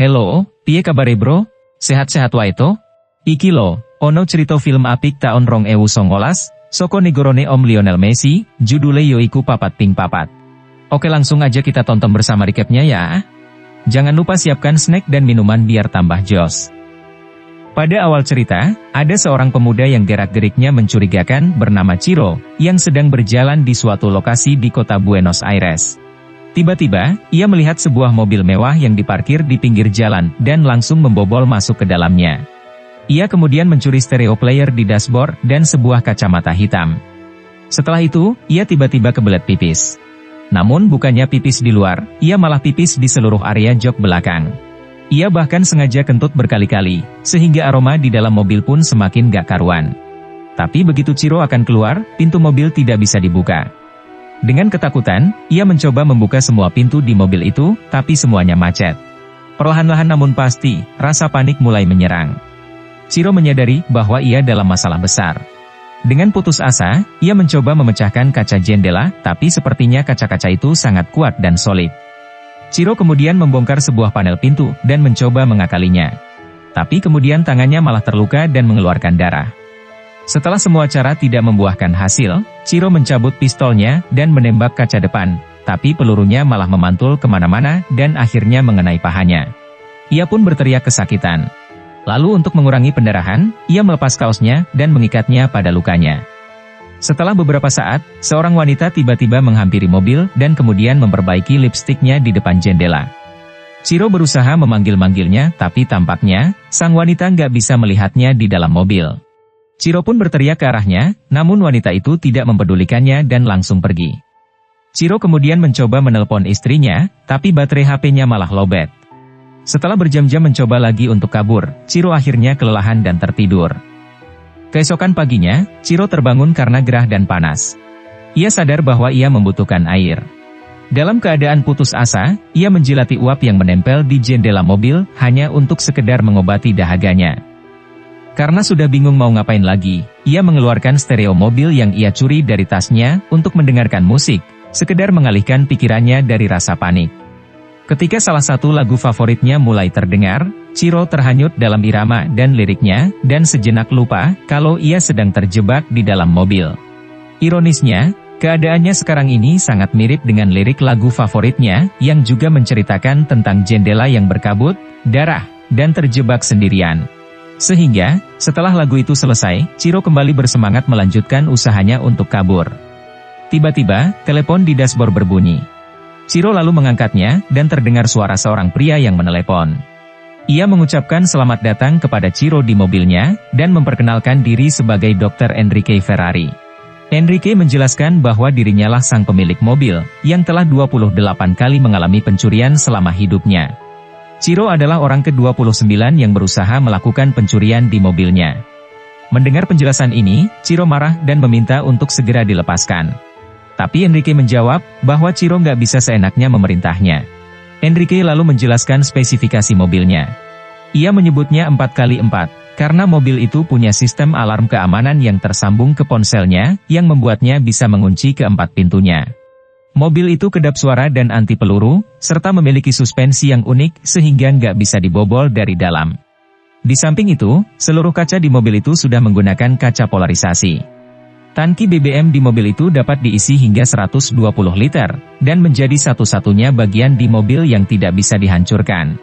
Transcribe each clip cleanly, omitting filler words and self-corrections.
Hello, piye kabare bro? Sehat-sehat wae to? Iki lo, ono cerita film apik taun 2019, soko negorone Om Lionel Messi, judule yoiku Papat Ping Papat. Oke langsung aja kita tonton bersama recapnya ya. Jangan lupa siapkan snack dan minuman biar tambah jos. Pada awal cerita, ada seorang pemuda yang gerak-geriknya mencurigakan bernama Ciro, yang sedang berjalan di suatu lokasi di kota Buenos Aires. Tiba-tiba, ia melihat sebuah mobil mewah yang diparkir di pinggir jalan, dan langsung membobol masuk ke dalamnya. Ia kemudian mencuri stereo player di dashboard dan sebuah kacamata hitam. Setelah itu, ia tiba-tiba kebelet pipis. Namun bukannya pipis di luar, ia malah pipis di seluruh area jok belakang. Ia bahkan sengaja kentut berkali-kali, sehingga aroma di dalam mobil pun semakin gak karuan. Tapi begitu Ciro akan keluar, pintu mobil tidak bisa dibuka. Dengan ketakutan, ia mencoba membuka semua pintu di mobil itu, tapi semuanya macet. Perlahan-lahan namun pasti, rasa panik mulai menyerang. Ciro menyadari bahwa ia dalam masalah besar. Dengan putus asa, ia mencoba memecahkan kaca jendela, tapi sepertinya kaca-kaca itu sangat kuat dan solid. Ciro kemudian membongkar sebuah panel pintu, dan mencoba mengakalinya. Tapi kemudian tangannya malah terluka dan mengeluarkan darah. Setelah semua cara tidak membuahkan hasil, Ciro mencabut pistolnya dan menembak kaca depan, tapi pelurunya malah memantul kemana-mana dan akhirnya mengenai pahanya. Ia pun berteriak kesakitan. Lalu untuk mengurangi pendarahan, ia melepas kaosnya dan mengikatnya pada lukanya. Setelah beberapa saat, seorang wanita tiba-tiba menghampiri mobil dan kemudian memperbaiki lipstiknya di depan jendela. Ciro berusaha memanggil-manggilnya, tapi tampaknya, sang wanita nggak bisa melihatnya di dalam mobil. Ciro pun berteriak ke arahnya, namun wanita itu tidak mempedulikannya dan langsung pergi. Ciro kemudian mencoba menelpon istrinya, tapi baterai HP-nya malah lowbat. Setelah berjam-jam mencoba lagi untuk kabur, Ciro akhirnya kelelahan dan tertidur. Keesokan paginya, Ciro terbangun karena gerah dan panas. Ia sadar bahwa ia membutuhkan air. Dalam keadaan putus asa, ia menjilati uap yang menempel di jendela mobil, hanya untuk sekedar mengobati dahaganya. Karena sudah bingung mau ngapain lagi, ia mengeluarkan stereo mobil yang ia curi dari tasnya untuk mendengarkan musik, sekedar mengalihkan pikirannya dari rasa panik. Ketika salah satu lagu favoritnya mulai terdengar, Ciro terhanyut dalam irama dan liriknya, dan sejenak lupa kalau ia sedang terjebak di dalam mobil. Ironisnya, keadaannya sekarang ini sangat mirip dengan lirik lagu favoritnya, yang juga menceritakan tentang jendela yang berkabut, darah, dan terjebak sendirian. Sehingga, setelah lagu itu selesai, Ciro kembali bersemangat melanjutkan usahanya untuk kabur. Tiba-tiba, telepon di dashboard berbunyi. Ciro lalu mengangkatnya, dan terdengar suara seorang pria yang menelepon. Ia mengucapkan selamat datang kepada Ciro di mobilnya, dan memperkenalkan diri sebagai Dr. Enrique Ferrari. Enrique menjelaskan bahwa dirinya lah sang pemilik mobil, yang telah 28 kali mengalami pencurian selama hidupnya. Ciro adalah orang ke-29 yang berusaha melakukan pencurian di mobilnya. Mendengar penjelasan ini, Ciro marah dan meminta untuk segera dilepaskan. Tapi Enrique menjawab bahwa Ciro nggak bisa seenaknya memerintahnya. Enrique lalu menjelaskan spesifikasi mobilnya. Ia menyebutnya 4x4, karena mobil itu punya sistem alarm keamanan yang tersambung ke ponselnya, yang membuatnya bisa mengunci keempat pintunya. Mobil itu kedap suara dan anti peluru, serta memiliki suspensi yang unik sehingga nggak bisa dibobol dari dalam. Di samping itu, seluruh kaca di mobil itu sudah menggunakan kaca polarisasi. Tangki BBM di mobil itu dapat diisi hingga 120 liter, dan menjadi satu-satunya bagian di mobil yang tidak bisa dihancurkan.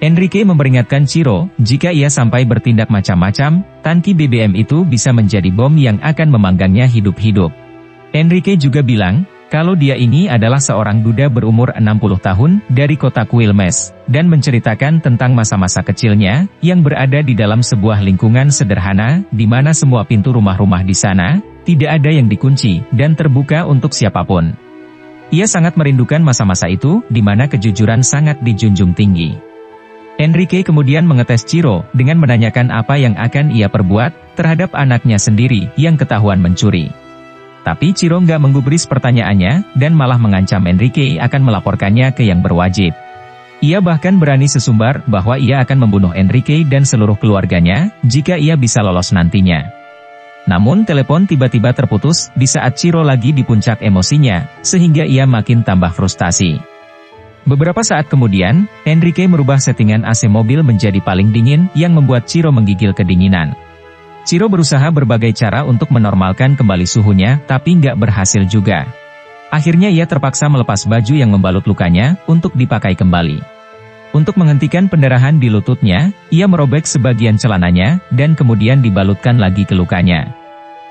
Enrique memperingatkan Ciro, jika ia sampai bertindak macam-macam, tangki BBM itu bisa menjadi bom yang akan memanggangnya hidup-hidup. Enrique juga bilang, kalau dia ini adalah seorang duda berumur 60 tahun, dari kota Quilmes, dan menceritakan tentang masa-masa kecilnya, yang berada di dalam sebuah lingkungan sederhana, di mana semua pintu rumah-rumah di sana, tidak ada yang dikunci, dan terbuka untuk siapapun. Ia sangat merindukan masa-masa itu, di mana kejujuran sangat dijunjung tinggi. Enrique kemudian mengetes Ciro, dengan menanyakan apa yang akan ia perbuat, terhadap anaknya sendiri, yang ketahuan mencuri. Tapi Ciro nggak menggubris pertanyaannya, dan malah mengancam Enrique akan melaporkannya ke yang berwajib. Ia bahkan berani sesumbar bahwa ia akan membunuh Enrique dan seluruh keluarganya, jika ia bisa lolos nantinya. Namun telepon tiba-tiba terputus, di saat Ciro lagi di puncak emosinya, sehingga ia makin tambah frustasi. Beberapa saat kemudian, Enrique merubah settingan AC mobil menjadi paling dingin yang membuat Ciro menggigil kedinginan. Ciro berusaha berbagai cara untuk menormalkan kembali suhunya, tapi nggak berhasil juga. Akhirnya ia terpaksa melepas baju yang membalut lukanya untuk dipakai kembali. Untuk menghentikan pendarahan di lututnya, ia merobek sebagian celananya, dan kemudian dibalutkan lagi ke lukanya.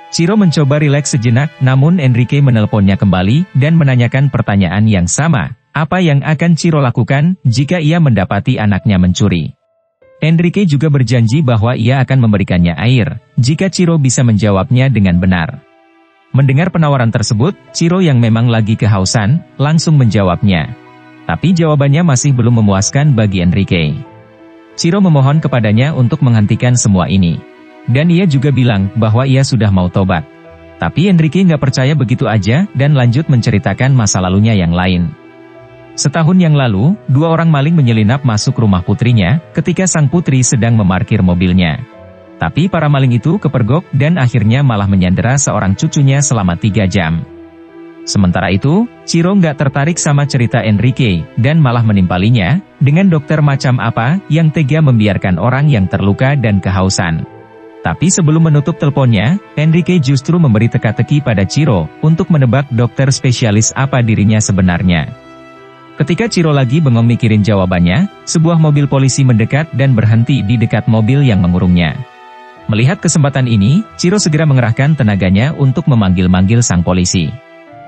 Ciro mencoba rileks sejenak, namun Enrique menelponnya kembali, dan menanyakan pertanyaan yang sama. Apa yang akan Ciro lakukan jika ia mendapati anaknya mencuri? Enrique juga berjanji bahwa ia akan memberikannya air, jika Ciro bisa menjawabnya dengan benar. Mendengar penawaran tersebut, Ciro yang memang lagi kehausan, langsung menjawabnya. Tapi jawabannya masih belum memuaskan bagi Enrique. Ciro memohon kepadanya untuk menghentikan semua ini. Dan ia juga bilang bahwa ia sudah mau tobat. Tapi Enrique nggak percaya begitu aja dan lanjut menceritakan masa lalunya yang lain. Setahun yang lalu, 2 orang maling menyelinap masuk rumah putrinya, ketika sang putri sedang memarkir mobilnya. Tapi para maling itu kepergok dan akhirnya malah menyandera seorang cucunya selama 3 jam. Sementara itu, Ciro nggak tertarik sama cerita Enrique, dan malah menimpalinya, dengan dokter macam apa yang tega membiarkan orang yang terluka dan kehausan. Tapi sebelum menutup teleponnya, Enrique justru memberi teka-teki pada Ciro, untuk menebak dokter spesialis apa dirinya sebenarnya. Ketika Ciro lagi bengong mikirin jawabannya, sebuah mobil polisi mendekat dan berhenti di dekat mobil yang mengurungnya. Melihat kesempatan ini, Ciro segera mengerahkan tenaganya untuk memanggil-manggil sang polisi.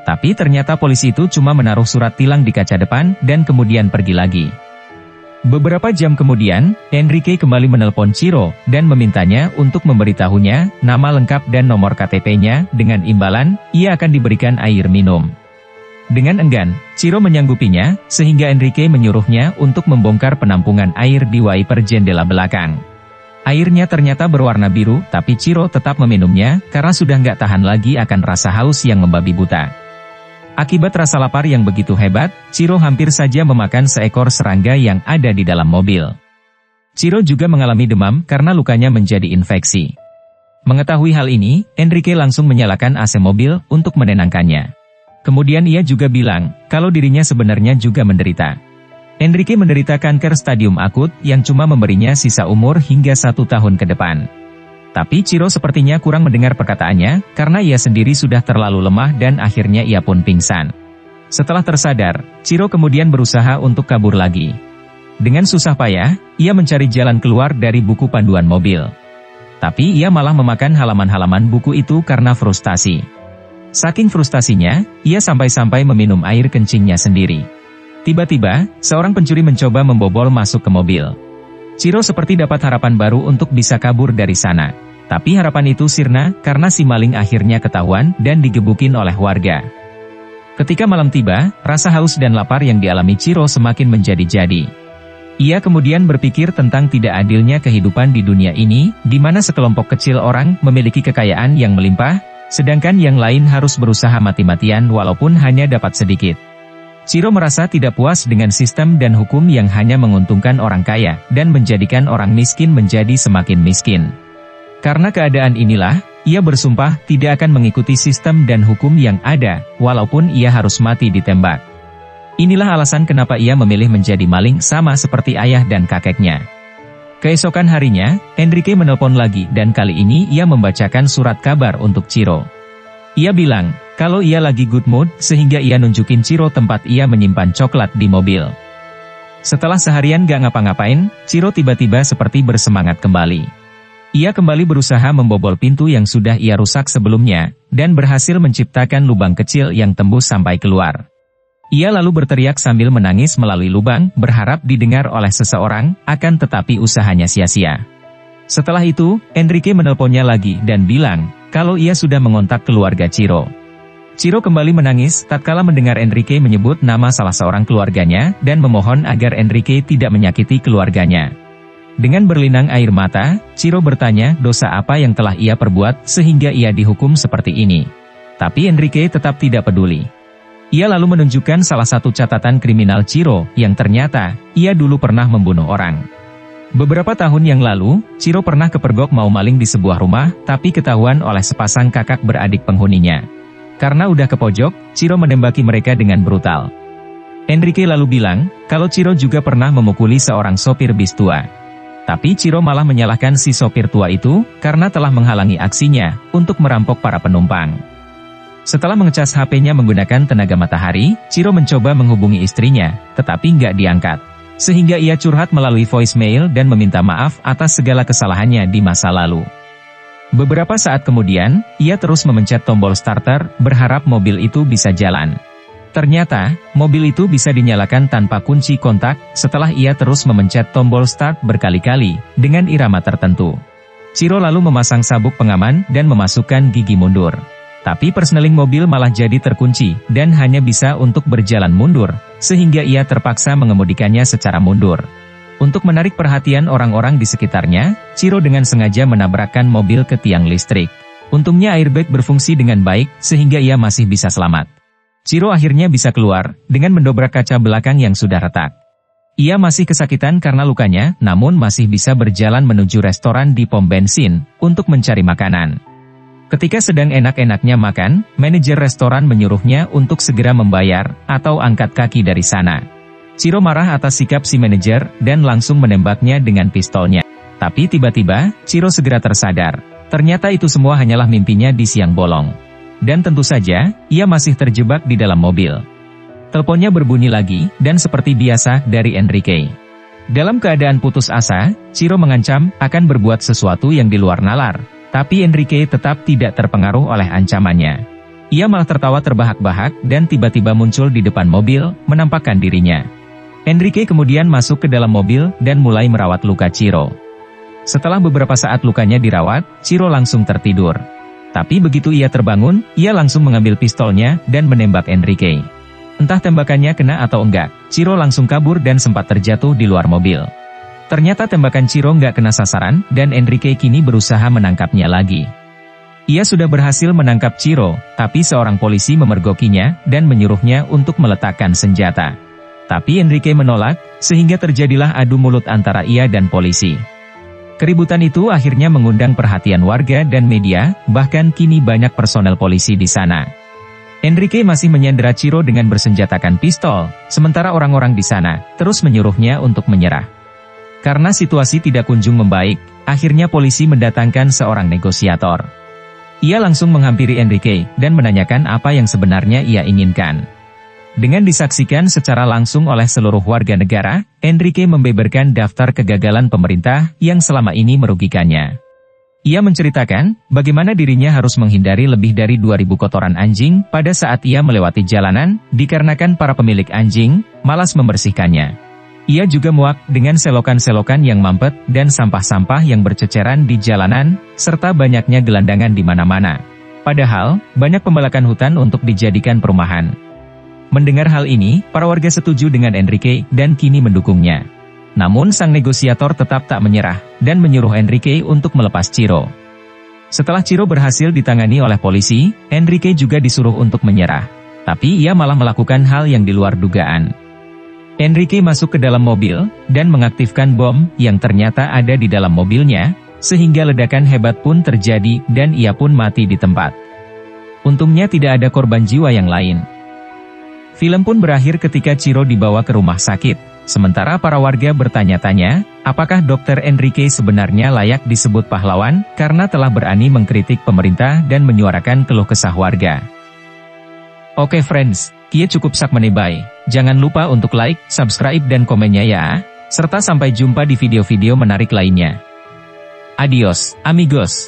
Tapi ternyata polisi itu cuma menaruh surat tilang di kaca depan dan kemudian pergi lagi. Beberapa jam kemudian, Enrique kembali menelpon Ciro dan memintanya untuk memberitahunya nama lengkap dan nomor KTP-nya dengan imbalan, ia akan diberikan air minum. Dengan enggan, Ciro menyanggupinya, sehingga Enrique menyuruhnya untuk membongkar penampungan air di wiper jendela belakang. Airnya ternyata berwarna biru, tapi Ciro tetap meminumnya, karena sudah nggak tahan lagi akan rasa haus yang membabi buta. Akibat rasa lapar yang begitu hebat, Ciro hampir saja memakan seekor serangga yang ada di dalam mobil. Ciro juga mengalami demam karena lukanya menjadi infeksi. Mengetahui hal ini, Enrique langsung menyalakan AC mobil untuk menenangkannya. Kemudian ia juga bilang, kalau dirinya sebenarnya juga menderita. Enrique menderita kanker stadium akut yang cuma memberinya sisa umur hingga 1 tahun ke depan. Tapi Ciro sepertinya kurang mendengar perkataannya, karena ia sendiri sudah terlalu lemah dan akhirnya ia pun pingsan. Setelah tersadar, Ciro kemudian berusaha untuk kabur lagi. Dengan susah payah, ia mencari jalan keluar dari buku panduan mobil. Tapi ia malah memakan halaman-halaman buku itu karena frustasi. Saking frustasinya, ia sampai-sampai meminum air kencingnya sendiri. Tiba-tiba, seorang pencuri mencoba membobol masuk ke mobil. Ciro seperti dapat harapan baru untuk bisa kabur dari sana. Tapi harapan itu sirna, karena si maling akhirnya ketahuan dan digebukin oleh warga. Ketika malam tiba, rasa haus dan lapar yang dialami Ciro semakin menjadi-jadi. Ia kemudian berpikir tentang tidak adilnya kehidupan di dunia ini, di mana sekelompok kecil orang memiliki kekayaan yang melimpah, sedangkan yang lain harus berusaha mati-matian walaupun hanya dapat sedikit. Ciro merasa tidak puas dengan sistem dan hukum yang hanya menguntungkan orang kaya, dan menjadikan orang miskin menjadi semakin miskin. Karena keadaan inilah, ia bersumpah tidak akan mengikuti sistem dan hukum yang ada, walaupun ia harus mati ditembak. Inilah alasan kenapa ia memilih menjadi maling sama seperti ayah dan kakeknya. Keesokan harinya, Enrique menelpon lagi dan kali ini ia membacakan surat kabar untuk Ciro. Ia bilang, kalau ia lagi good mood sehingga ia nunjukin Ciro tempat ia menyimpan coklat di mobil. Setelah seharian gak ngapa-ngapain, Ciro tiba-tiba seperti bersemangat kembali. Ia kembali berusaha membobol pintu yang sudah ia rusak sebelumnya, dan berhasil menciptakan lubang kecil yang tembus sampai keluar. Ia lalu berteriak sambil menangis melalui lubang, berharap didengar oleh seseorang, akan tetapi usahanya sia-sia. Setelah itu, Enrique menelponnya lagi dan bilang, kalau ia sudah mengontak keluarga Ciro. Ciro kembali menangis tatkala mendengar Enrique menyebut nama salah seorang keluarganya, dan memohon agar Enrique tidak menyakiti keluarganya. Dengan berlinang air mata, Ciro bertanya dosa apa yang telah ia perbuat sehingga ia dihukum seperti ini. Tapi Enrique tetap tidak peduli. Ia lalu menunjukkan salah satu catatan kriminal Ciro, yang ternyata, ia dulu pernah membunuh orang. Beberapa tahun yang lalu, Ciro pernah kepergok mau maling di sebuah rumah, tapi ketahuan oleh sepasang kakak beradik penghuninya. Karena udah ke pojok, Ciro menembaki mereka dengan brutal. Enrique lalu bilang, kalau Ciro juga pernah memukuli seorang sopir bis tua. Tapi Ciro malah menyalahkan si sopir tua itu, karena telah menghalangi aksinya, untuk merampok para penumpang. Setelah mengecas HP-nya menggunakan tenaga matahari, Ciro mencoba menghubungi istrinya, tetapi nggak diangkat. Sehingga ia curhat melalui voicemail dan meminta maaf atas segala kesalahannya di masa lalu. Beberapa saat kemudian, ia terus memencet tombol starter, berharap mobil itu bisa jalan. Ternyata, mobil itu bisa dinyalakan tanpa kunci kontak, setelah ia terus memencet tombol start berkali-kali, dengan irama tertentu. Ciro lalu memasang sabuk pengaman dan memasukkan gigi mundur. Tapi persneling mobil malah jadi terkunci, dan hanya bisa untuk berjalan mundur, sehingga ia terpaksa mengemudikannya secara mundur. Untuk menarik perhatian orang-orang di sekitarnya, Ciro dengan sengaja menabrakkan mobil ke tiang listrik. Untungnya airbag berfungsi dengan baik, sehingga ia masih bisa selamat. Ciro akhirnya bisa keluar, dengan mendobrak kaca belakang yang sudah retak. Ia masih kesakitan karena lukanya, namun masih bisa berjalan menuju restoran di pom bensin, untuk mencari makanan. Ketika sedang enak-enaknya makan, manajer restoran menyuruhnya untuk segera membayar, atau angkat kaki dari sana. Ciro marah atas sikap si manajer, dan langsung menembaknya dengan pistolnya. Tapi tiba-tiba, Ciro segera tersadar. Ternyata itu semua hanyalah mimpinya di siang bolong. Dan tentu saja, ia masih terjebak di dalam mobil. Teleponnya berbunyi lagi, dan seperti biasa dari Enrique. Dalam keadaan putus asa, Ciro mengancam akan berbuat sesuatu yang di luar nalar. Tapi Enrique tetap tidak terpengaruh oleh ancamannya. Ia malah tertawa terbahak-bahak dan tiba-tiba muncul di depan mobil, menampakkan dirinya. Enrique kemudian masuk ke dalam mobil dan mulai merawat luka Ciro. Setelah beberapa saat lukanya dirawat, Ciro langsung tertidur. Tapi begitu ia terbangun, ia langsung mengambil pistolnya dan menembak Enrique. Entah tembakannya kena atau enggak, Ciro langsung kabur dan sempat terjatuh di luar mobil. Ternyata tembakan Ciro nggak kena sasaran, dan Enrique kini berusaha menangkapnya lagi. Ia sudah berhasil menangkap Ciro, tapi seorang polisi memergokinya, dan menyuruhnya untuk meletakkan senjata. Tapi Enrique menolak, sehingga terjadilah adu mulut antara ia dan polisi. Keributan itu akhirnya mengundang perhatian warga dan media, bahkan kini banyak personel polisi di sana. Enrique masih menyandera Ciro dengan bersenjatakan pistol, sementara orang-orang di sana terus menyuruhnya untuk menyerah. Karena situasi tidak kunjung membaik, akhirnya polisi mendatangkan seorang negosiator. Ia langsung menghampiri Enrique dan menanyakan apa yang sebenarnya ia inginkan. Dengan disaksikan secara langsung oleh seluruh warga negara, Enrique membeberkan daftar kegagalan pemerintah yang selama ini merugikannya. Ia menceritakan bagaimana dirinya harus menghindari lebih dari 2.000 kotoran anjing pada saat ia melewati jalanan, dikarenakan para pemilik anjing malas membersihkannya. Ia juga muak dengan selokan-selokan yang mampet dan sampah-sampah yang berceceran di jalanan, serta banyaknya gelandangan di mana-mana. Padahal, banyak pembalakan hutan untuk dijadikan perumahan. Mendengar hal ini, para warga setuju dengan Enrique dan kini mendukungnya. Namun sang negosiator tetap tak menyerah, dan menyuruh Enrique untuk melepas Ciro. Setelah Ciro berhasil ditangani oleh polisi, Enrique juga disuruh untuk menyerah. Tapi ia malah melakukan hal yang di luar dugaan. Enrique masuk ke dalam mobil, dan mengaktifkan bom yang ternyata ada di dalam mobilnya, sehingga ledakan hebat pun terjadi dan ia pun mati di tempat. Untungnya tidak ada korban jiwa yang lain. Film pun berakhir ketika Ciro dibawa ke rumah sakit, sementara para warga bertanya-tanya, apakah Dr. Enrique sebenarnya layak disebut pahlawan, karena telah berani mengkritik pemerintah dan menyuarakan keluh kesah warga. Oke friends, kia cukup sak menebay. Jangan lupa untuk like, subscribe dan komennya ya. Serta sampai jumpa di video-video menarik lainnya. Adios, amigos.